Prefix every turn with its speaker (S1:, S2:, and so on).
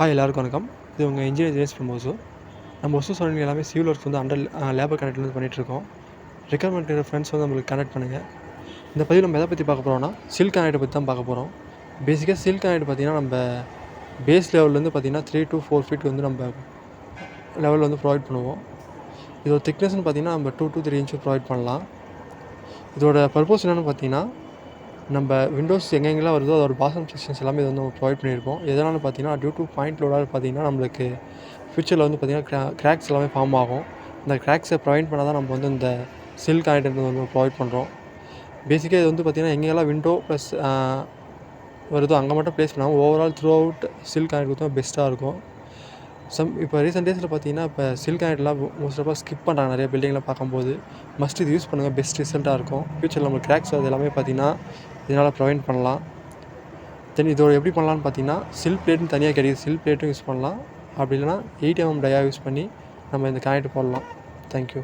S1: எல்லாருக்கும் வணக்கம். இது உங்கள் இன்ஜினியர் ஜேஎஸ் ஃப்ரம் ஒசூர். நம்ம ஒசூர் சரௌண்டிங் எல்லாமே சிவில் ஒர்க்ஸ் வந்து அண்டர் லேபர் கனெக்ட்லேருந்து பண்ணிகிட்ருக்கோம். ரெக்யர்மெண்ட் இருக்கிற ஃப்ரெண்ட்ஸ் வந்து நம்மளுக்கு கனெக்ட் பண்ணுங்கள். இந்த பதிவு நம்ம எதை பற்றி பார்க்க போகிறோம்னா, சில் கனெக்டை பற்றி தான் பார்க்க போகிறோம். பேசிக்காக சில் கனெக்ட் பார்த்திங்கன்னா, நம்ம பேஸ் லெவல்லேருந்து பார்த்திங்கன்னா 3 to 4 ஃபீட் வந்து நம்ம லெவலில் வந்து ப்ரொவைட் பண்ணுவோம். இதோட திக்னஸ்னு பார்த்திங்கன்னா நம்ம 2 to 3 இன்ச்சு ப்ரொவைட் பண்ணலாம். இதோட பர்பஸ் என்னென்னு பார்த்திங்கன்னா, நம்ம விண்டோஸ் எங்கெங்கெல்லாம் வருதோ அதோட பாட்டம் செக்ஷன்ஸ் எல்லாமே இது வந்து நம்ம ப்ரொவைட் பண்ணியிருக்கோம். எதனால பார்த்தீங்கன்னா, டியூ டு பாயிண்ட் லோடாக பார்த்தீங்கன்னா நம்மளுக்கு ஃபியூச்சரில் வந்து பார்த்திங்கன்னா கிராக்ஸ் எல்லாமே ஃபார்ம் ஆகும். இந்த கிராக்ஸை ப்ரொவைட் பண்ணால் தான் நம்ம வந்து இந்த சில் கனெக்டர் வந்து ப்ரொவைட் பண்ணுறோம். பேசிக்காக இது வந்து பார்த்திங்கன்னா எங்கெல்லாம் விண்டோ ப்ளஸ் வருதோ அங்கே மட்டும் ப்ளேஸ் பண்ணாமல் ஓவரால் த்ரூ அவுட் சில் கனெக்ட் தான் பெஸ்ட்டாக இருக்கும். இப்போ ரீசெண்ட் டேஸில் பார்த்தீங்கன்னா, இப்போ சில் கனெக்ட்லாம் மோஸ்ட் ஆஃபாக ஸ்கிப் பண்ணுறாங்க நிறைய பில்டிங்கில் பார்க்கும்போது. மஸ்ட் இது யூஸ் பண்ணுங்கள், பெஸ்ட் ரிசல்ட்டாக இருக்கும். ஃபியூச்சரில் நம்மளுக்கு கிராக்ஸ் அது எல்லாமே பார்த்தீங்கன்னா இதனால் ப்ரொவைட் பண்ணலாம். தென் இதோட எப்படி பண்ணலான்னு பார்த்தீங்கன்னா, சில் பிளேட்னு தனியாக கிடைக்குது. சில் பிளேட்டும் யூஸ் பண்ணலாம். அப்படி இல்லைனா 8mm டயா யூஸ் பண்ணி நம்ம இந்த கனெக்ட் போடலாம். தேங்க்யூ.